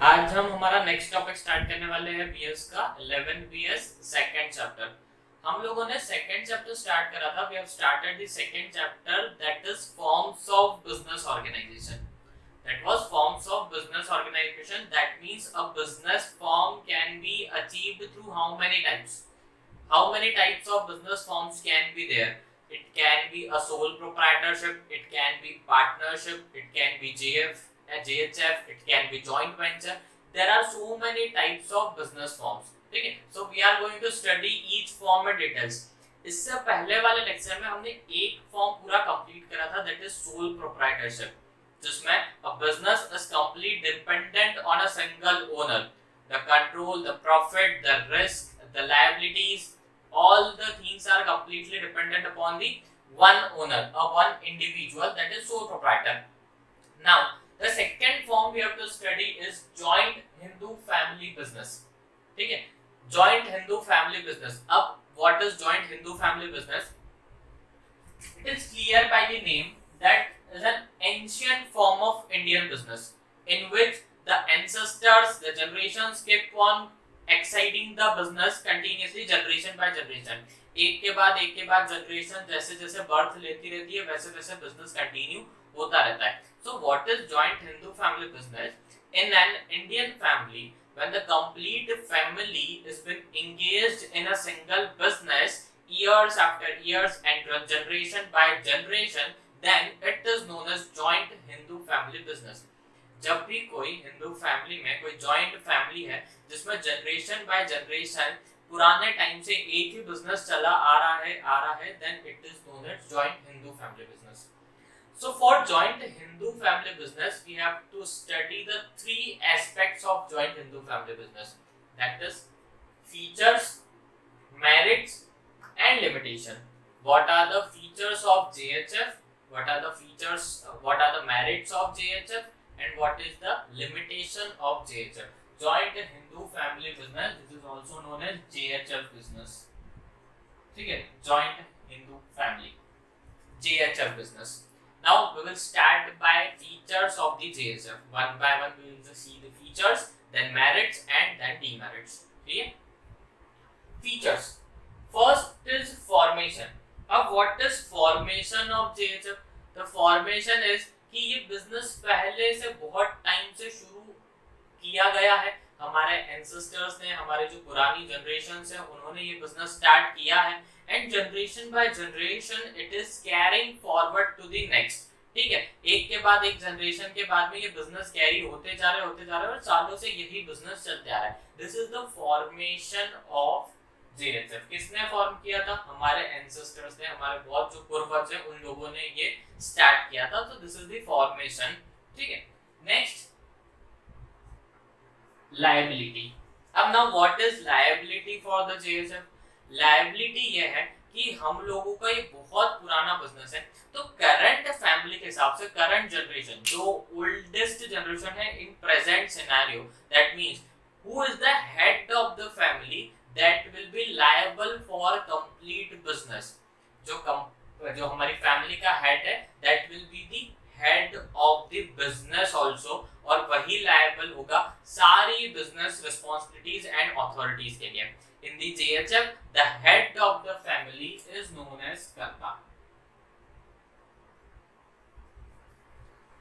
आज हम हमारा नेक्स्ट टॉपिक स्टार्ट करने वाले हैं बीएस का 11 बीएस सेकंड चैप्टर। हम लोगों ने सेकंड चैप्टर स्टार्ट करा था। We have started the second chapter that is forms of business organisation. That was forms of business organization. That means a business form can be achieved through how many types? How many types of business forms can be there? It can be a sole proprietorship, it can be partnership, it can be JHF, it can be joint venture. There are so many types of business forms. ठीक है, so we are going to study each form in details. इससे पहले वाले lecture में हमने एक form पूरा complete करा था, that is sole proprietorship, जिसमें a business is completely dependent on a single owner. The control, the profit, the risk, the liabilities, all the things are completely dependent upon the one owner, or one individual, that is sole proprietor. Now, the second form we have to study is joint Hindu family business. ठीक है, joint Hindu family business. अब what is joint Hindu family business? It is clear by the name that is an ancient form of Indian business in which the ancestors, the generations keep on exciting the business continuously, generation by generation. एक के बाद generation जैसे जैसे birth लेती रहती है वैसे वैसे बिजनेस कंटिन्यू होता रहता है. So what is joint Hindu family business? In an Indian family, when the complete family is been engaged in a single business years after years and generation by generation, then it is known as joint Hindu family business. जब भी कोई Hindu family में कोई joint family है जिसमें generation by generation पुराने time से एक ही बिजनेस चला आ रहा है, then it is known as joint Hindu family business. So for joint Hindu family business, we have to study the three aspects of joint Hindu family business. That is features, merits, and limitation. What are the features of JHF? What are the merits of JHF? And what is the limitation of JHF? Joint Hindu family business. This is also known as JHF business. ठीक है, joint Hindu family, JHF business. Now we will start by features of the JHF. One by one we will see the features, then merits, and then demerits. ठीक है? Features. First is formation. अब what is formation of JHF? The formation is कि ये business पहले से बहुत time से शुरू किया गया है. हमारे एंसेस्टर्स ने, हमारे जो पुरानी जनरेशंस हैं, उन्होंने ये बिजनेस स्टार्ट किया है and generation by generation it is carrying forward to the next. ठीक है, एक के बाद एक जनरेशन के बाद में ये बिजनेस कैरी होते जा रहे और सालों से यही बिजनेस चलते आ रहा है. This is the formation of JHF. किसने फॉर्म किया था? हमारे एंसेस्टर्स ने, हमारे बहुत जो पूर्वज हैं उन लोगों ने ये स्टार्ट किया था. तो दिस इज द फॉर्मेशन. ठीक है, नेक्स्ट लायबिलिटी. अब now what is liability for the JHF? Liability ये है कि हम लोगों का ये बहुत पुराना बिजनेस है, तो करंट फैमिली के हिसाब से करंट जनरेशन जो ओल्डेस्ट जनरेशन है in present scenario, that means who is the head of the family that will be liable for complete business. जो हमारी फैमिली का हेड है that will be the head of the business also, और वही liable होगा सारी business responsibilities and authorities के लिए. In the JHF, the head of the family is known as karta.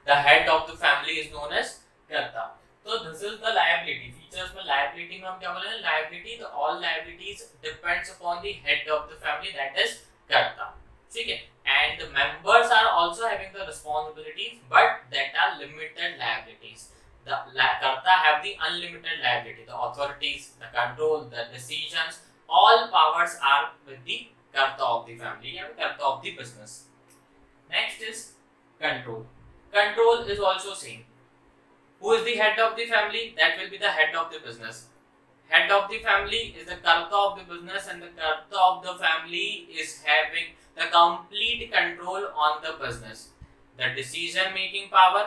The head of the family is known as karta. So this is the liability. Features में liability में हम क्या बोलेंगे? Liability, the all liabilities depends upon the head of the family, that is karta. ठीक है, and the members are also having the responsibilities, but that are limited liabilities. The karta have the unlimited liability. The authorities, the control, the decisions, all powers are with the karta of the family and karta of the business. Next is control. Control is also same. Who is the head of the family? That will be the head of the business. Head of the family is the karta of the business, and the karta of the family is having the complete control on the business. The decision making power,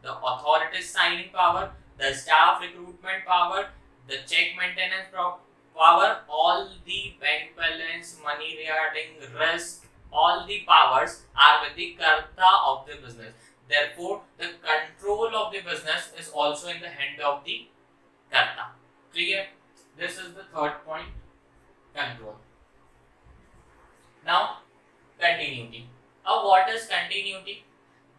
the authority signing power, the staff recruitment power, the check maintenance power, all the bank balance, money regarding risk, all the powers are with the karta of the business. Therefore, the control of the business is also in the hand of the karta. Clear? This is the third point, control. Now continuity. What is continuity?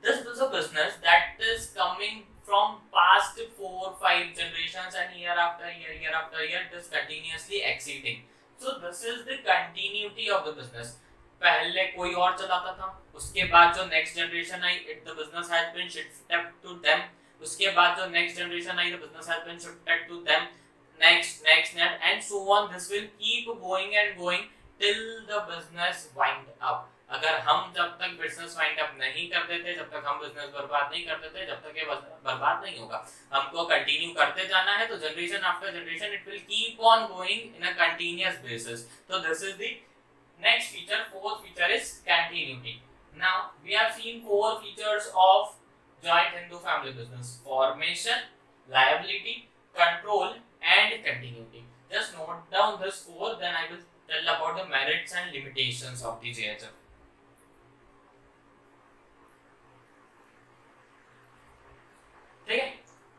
This is a business that is coming from past 4-5 generations, and year after year it is continuously exceeding. So this is the continuity of the business. पहले कोई और चलाता था, उसके बाद जो next generation I, the business has been shifted to them. उसके बाद जो next generation I, the business has been shifted to them. Next, and so on. This will keep going and going till the business wind up. अगर हम जब तक business wind up नहीं कर देते, जब तक हम बिजनेस बर्बाद नहीं कर देते, जब तक ये बर्बाद नहीं होगा, हमको कंटिन्यू करते जाना है. तो generation after generation it will keep on going in a continuous basis. तो this is the next feature. Fourth feature is continuity. Now we have seen 4 features of joint Hindu family business: formation, liability, control and continuity. Just note down this 4, then I will tell about the merits and limitations of the JHF. Okay.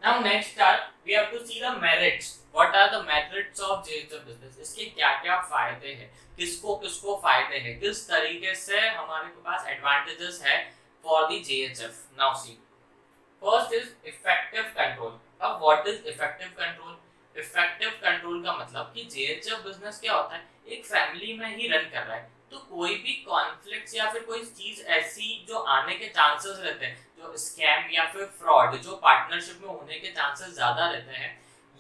Now next we have to see the merits. What are the merits of JHF business? इसके क्या-क्या फायदे हैं, किसको फायदे हैं, किस तरीके से हमारे पास एडवांटेजेस है for the JHF. Now see, first is effective control. अब what is effective control? Effective control का मतलब कि जेएचएफ बिजनेस क्या होता है, एक फैमिली में ही रन कर रहा है, तो कोई भी कॉन्फ्लिक्ट्स या फिर कोई चीज ऐसी जो आने के चांसेस रहते हैं, जो स्कैम या फिर फ्रॉड जो पार्टनरशिप में होने के चांसेस ज्यादा रहते हैं,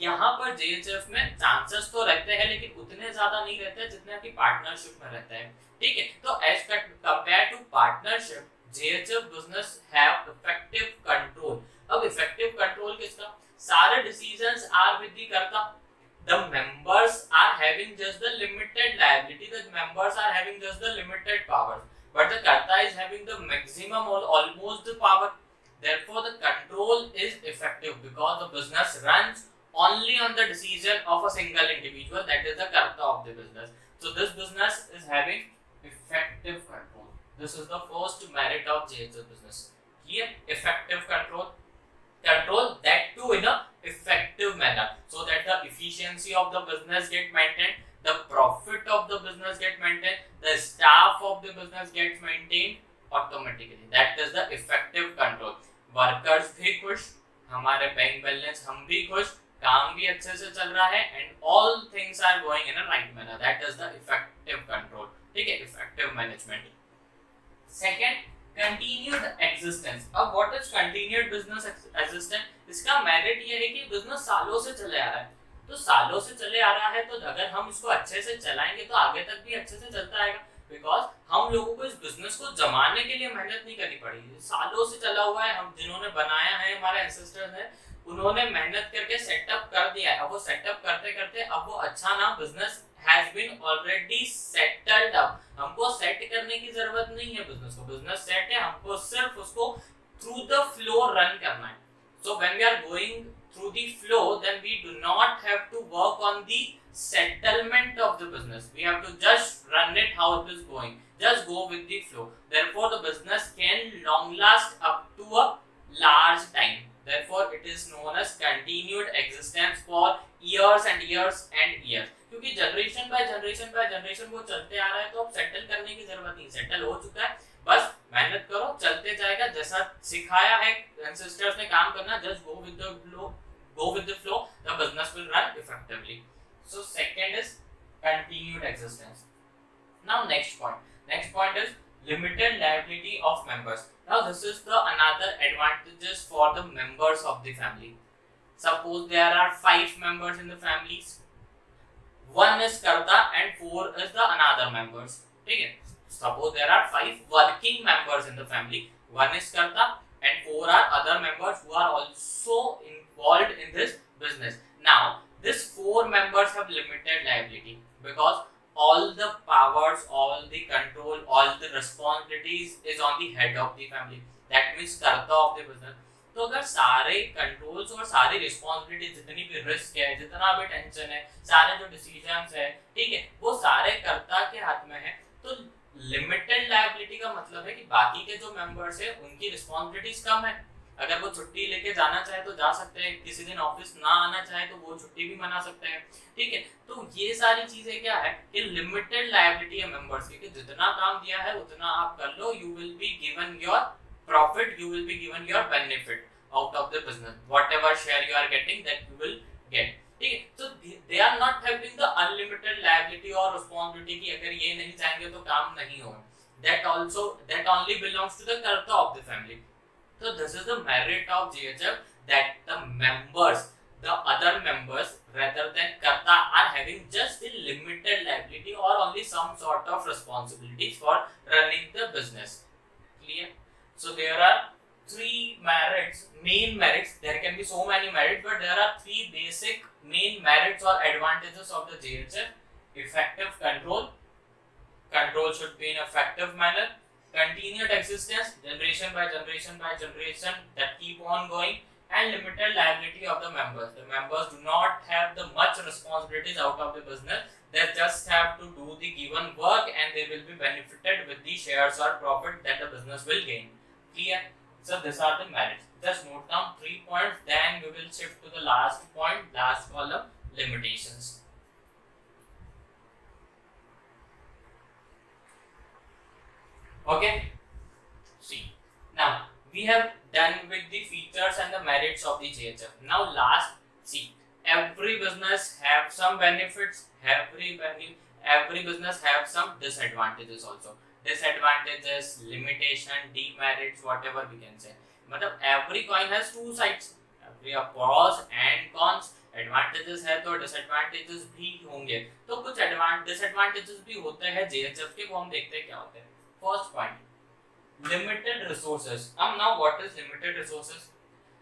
यहाँ पर जेएचएफ में चांसेस तो रहते हैं लेकिन उतने ज्यादा नहीं रहते जितने कि पार्टनरशिप में रहते हैं. ठीक है, तो as compare to partnership JHF business have effective control. अब इफेक्टिव कंट्रोल किसका? सारे decisions are with the karta. The members are having just the limited liability. The members are having just the limited powers, but the karta is having the maximum or almost the power. Therefore, the control is effective because the business runs only on the decision of a single individual, that is the karta of the business. So this business is having effective control. This is the first merit of JHF business. Clear? Effective control. Control that too in a effective manner, so that the efficiency of the business get maintained, the profit of the business get maintained, the staff of the business gets maintained automatically. That is the effective control. Workers भी खुश, हमारे bank balance हम भी खुश, काम भी अच्छे से चल रहा है, and all things are going in a right manner. That is the effective control. ठीक है, effective management. Second, continued existence. अब what is continued business existence? इसका मेरिट ये है कि बिजनेस सालों से चले आ रहा है, तो सालों से चले आ रहा है तो अगर हम इसको अच्छे से चलाएंगे तो आगे तक भी अच्छे से चलता आएगा, बिकॉज हम लोगों को इस बिजनेस को जमाने के लिए मेहनत नहीं करनी पड़ी, सालों से चला हुआ है. हम जिन्होंने बनाया है, हमारे एंसेस्टर्स हैं, उन्होंने मेहनत करके सेटअप कर दिया है. अब वो सेटअप करते करते अब वो अच्छा ना business has been already settled up. हमको सेट करने की जरूरत नहीं है बिजनेस को, बिजनेस सेट है, हमको सिर्फ उसको through the flow रन करना है. So when we are going through the flow, then we do not have to work on the settlement of the business. We have to just run it how it is going. Just go with the flow. Therefore, the business can long last up to a large time. Therefore, it is known as continued existence for years and years and years. क्योंकि generation by generation वो चलते आ रहा है, तो अब settle करने की जरूरत नहीं, सेटल हो चुका है, बस मेहनत करो, चलते जाएगा. जैसा सिखाया है एंसेस्टर्स ने काम करना, just go with the flow, the business will run effectively. So second is continued existence. Now next point is limited liability of members. Now this is the another advantages for the members of the family. Suppose there are 5 members in the families, 1 is karta and 4 is the another members. ठीक है, suppose there are 5 working members in the family, 1 is karta and 4 are other members who are also involved in this business. Now these 4 members have limited liability because all the powers, all the control, all the responsibilities is on the head of the family. That means karta of the business. तो अगर सारे controls और सारी responsibility, जितनी भी risk है, जितना भी टेंशन है, सारे जो डिसीजंस है, ठीक है, वो सारे कर्ता के हाथ में है. तो लिमिटेड लायबिलिटी का मतलब है कि बाकी के जो मेंबर्स है उनकी रिस्पॉन्सिबिलिटीज कम है, अगर वो छुट्टी लेके जाना चाहे तो जा सकते हैं, किसी दिन ऑफिस ना आना चाहे तो वो छुट्टी भी मना सकते हैं, ठीक है। तो ये सारी चीजें क्या है कि लिमिटेड लायबिलिटी है मेंबर्स की, कि जितना काम दिया है उतना आप कर लो, you will be given your profit, you will be given your benefit out of the business, whatever share you are getting that you will get, ठीक है। तो they are not having the unlimited liability और responsibility की अगर ये नहीं चाहेंगे तो काम नहीं होगा, that only belongs to the karta of the family. So this is the merit of GHF, that the members, the other members rather than karta are having just a limited liability or only some sort of responsibilities for running the business. Clear? So there are three merits, main merits. There can be so many merits, but there are three basic main merits or advantages of the GHF. Effective control. Control should be in effective manner. Continued existence, generation by generation by generation, that keep on going, and limited liability of the members. The members do not have the much responsibilities out of the business. They just have to do the given work and they will be benefited with the shares or profit that the business will gain. Clear? So these are the merits. Just note down 3 points, then we will shift to the last point, last column, limitations. Okay, see, now we have done with the features and the merits of the GHF. Now last, see, every business have some benefits, every business have some disadvantages also. Disadvantages, limitation, demerits, whatever we can say. मतलब every coin has two sides, every pros and cons. Advantages है तो disadvantages भी होंगे, तो कुछ disadvantages भी होते हैं जीएचएफ के, वो हम देखते हैं क्या होते हैं। First point, limited resources. अब now what is limited resources?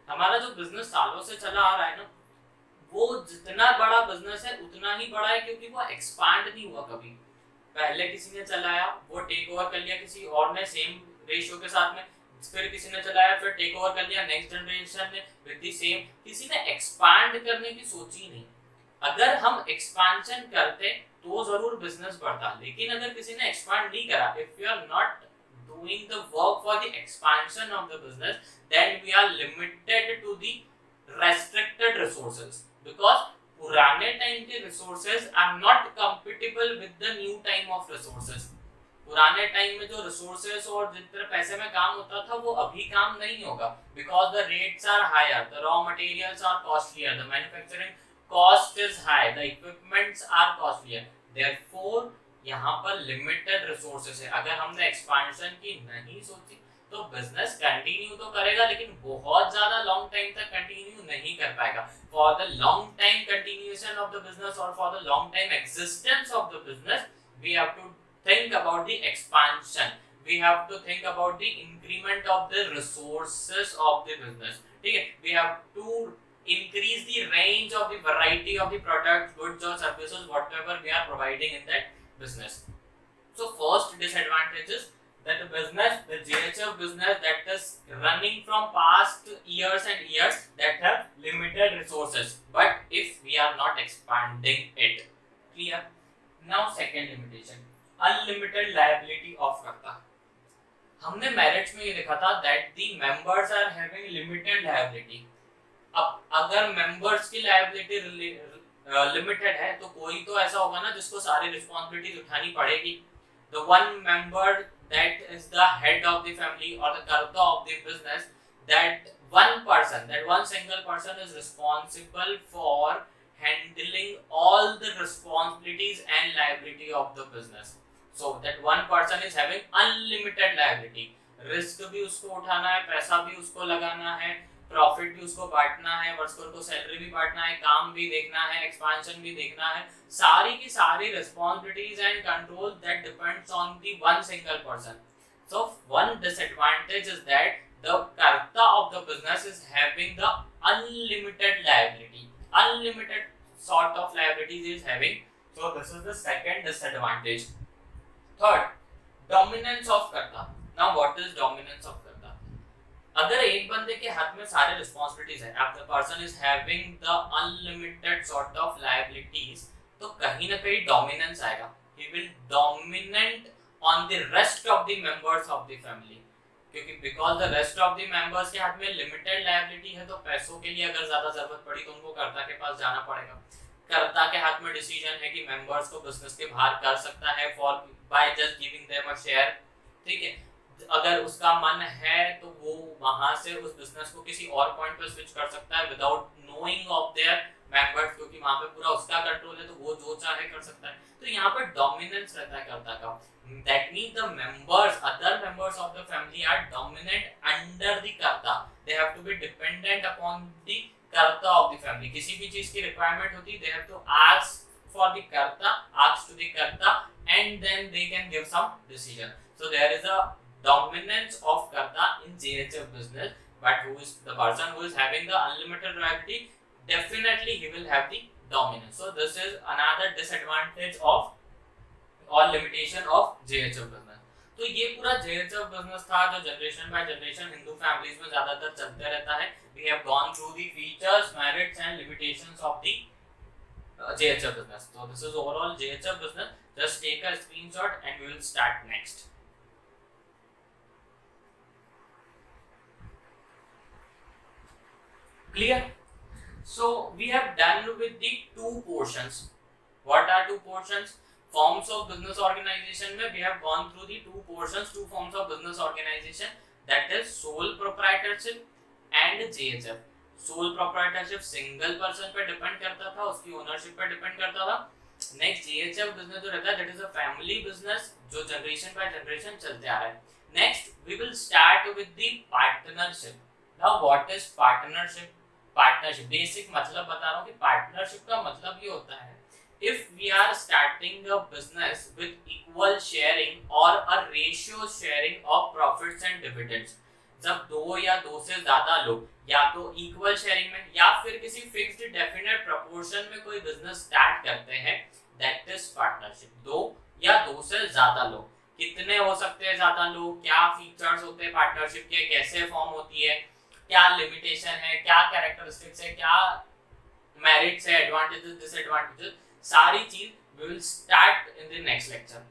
हमारा जो बिजनेस सालों से चला आ रहा है ना, वो जितना बड़ा बिजनेस है उतना ही बड़ा है, क्योंकि वो एक्सपांड नहीं हुआ कभी। पहले किसी ने चलाया, वो टेक ओवर कर लिया किसी और ने सेम रेशियो के साथ में, फिर किसी ने चलाया, फिर टेक ओवर कर लिया नेक्स्ट जनरेशन ने विद द सेम। किसी ने एक्सपांड करने की सोची नहीं। अगर हम एक्सपांशन करते तो जरूर बिजनेस बढ़ता, लेकिन अगर किसी ने एक्सपांड नहीं करा, if you are not doing the work for the expansion of the business, then we are limited to the restricted resources, because पुराने टाइम के resources are not compatible with the new time of resources. पुराने time में जो resources और जितने पैसे में काम होता था वो अभी काम नहीं होगा, because the rates are higher, the raw materials are costlier, the manufacturing cost is high, the equipments are costlier. Therefore यहाँ पर लिमिटेड रिसोर्सेज है। अगर हमने एक्सपेंशन की नहीं सोची तो बिजनेस कंटिन्यू तो करेगा, लेकिन बहुत ज्यादा लॉन्ग टाइम तक कंटिन्यू नहीं कर पाएगा। For the long time continuation of the business और for the long time existence of the business, we have to think about the expansion, we have to think about the increment of the resources of the business, ठीक है। we have to increase the range of the variety of the products, goods or services whatever we are providing in that business. So first disadvantage is that the business, the GHF business that is running from past years and years, that have limited resources, but if we are not expanding it, clear? Now second limitation, unlimited liability of करता। हमने merits में ये देखा था that the members are having limited liability. अब अगर members की liability limited है तो कोई तो ऐसा होगा ना जिसको सारी रिस्पांसिबिलिटीज उठानी पड़ेगी। The one member that is the head of the family और द कर्ता of the business, that one person, that one single person is responsible for handling all the responsibilities and liability of the business. So that one person is having unlimited liability. Risk भी उसको उठाना है, पैसा भी उसको लगाना है, profit भी उसको बांटना है, वर्कर्स को सैलरी भी बांटना है, काम भी देखना है, एक्सपेंशन भी देखना है, सारी की सारी responsibilities and control that depends on the one single person. So one disadvantage is that the karta of the business is having the unlimited liability, unlimited sort of liabilities is having. So this is the second disadvantage. Third, dominance of karta. Now what is dominance of karta? अगर एक बंदे के हाथ में सारे responsibilities है, if the person is having the unlimited sort of liabilities, तो कहीं ना कहीं dominance आएगा. He will dominate on the rest of the members of the family. क्योंकि because the rest of the members के हाथ में लिमिटेड लायबिलिटी है, तो पैसों के लिए अगर ज्यादा जरूरत पड़ी तो उनको कर्ता के पास जाना पड़ेगा। कर्ता के हाथ में डिसीजन है कि मेंबर्स को बिजनेस के बाहर कर सकता है for by just giving them a share, ठीक है। अगर उसका मन है तो वो वहां से उस बिजनेस को किसी और पॉइंट पर स्विच कर सकता है without knowing of their members, क्योंकि वहां पे पूरा उसका कंट्रोल है, तो वो जो चाहे कर सकता है। तो यहाँ पर डोमिनेंस रहता है कर्ता का। That means the members, other members of the family are dominant under the कर्ता. They have to be dependent upon the कर्ता of the family. किसी भी चीज की requirement होती, they have to ask for the कर्ता, ask to the कर्ता, and then they can give some decision. So there is a dominance of कर्ता in JHF business, but who is the person who is having the unlimited liability? Definitely he will have the dominance. So this is another disadvantage of और limitation of JHF business. तो ये पूरा JHF business था जो generation by generation Hindu families में ज्यादातर चलते रहता है। We have gone through the features, merits and limitations of the JHF business. तो this is overall JHF business. Just take a screenshot and we will start next. Clear? So we have done with the two portions. What are two portions? Forms of business organization में we have gone through the two portions, two forms of business organization, that is sole proprietorship and JHF. Sole proprietorship single person पे depend करता था, उसकी ownership पे depend करता था। Next JHF business जो रहता है that is a family business जो generation by generation चलते आ रहा है। Next we will start with the partnership. Now what is partnership? Partnership basic मतलब बता रहा हूँ कि पार्टनरशिप का मतलब ये होता है if we are starting a business with equal sharing और a ratio sharing of profits and dividends. जब दो या दो से ज्यादा लोग या तो इक्वल शेयरिंग में या फिर किसी फिक्स्ड डेफिनेट प्रोपोर्शन में कोई बिजनेस स्टार्ट करते हैं, दैट इज पार्टनरशिप। दो या दो से ज्यादा लोग, कितने हो सकते हैं ज्यादा लोग, क्या फीचर्स होते हैं पार्टनरशिप के, कैसे फॉर्म होती है, क्या लिमिटेशन है, क्या कैरेक्टरिस्टिक्स है, क्या मेरिट्स है, एडवांटेजेस डिसएडवांटेजेस, सारी चीज we will start in the next lecture.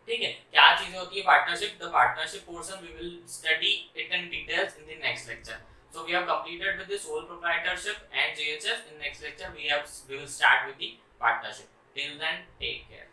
ठीक है, क्या चीजें होती है partnership, the partnership portion we will study it in details in the next lecture. So we have completed with the sole proprietorship and JHF. In next lecture we will start with the partnership. Till then, take care.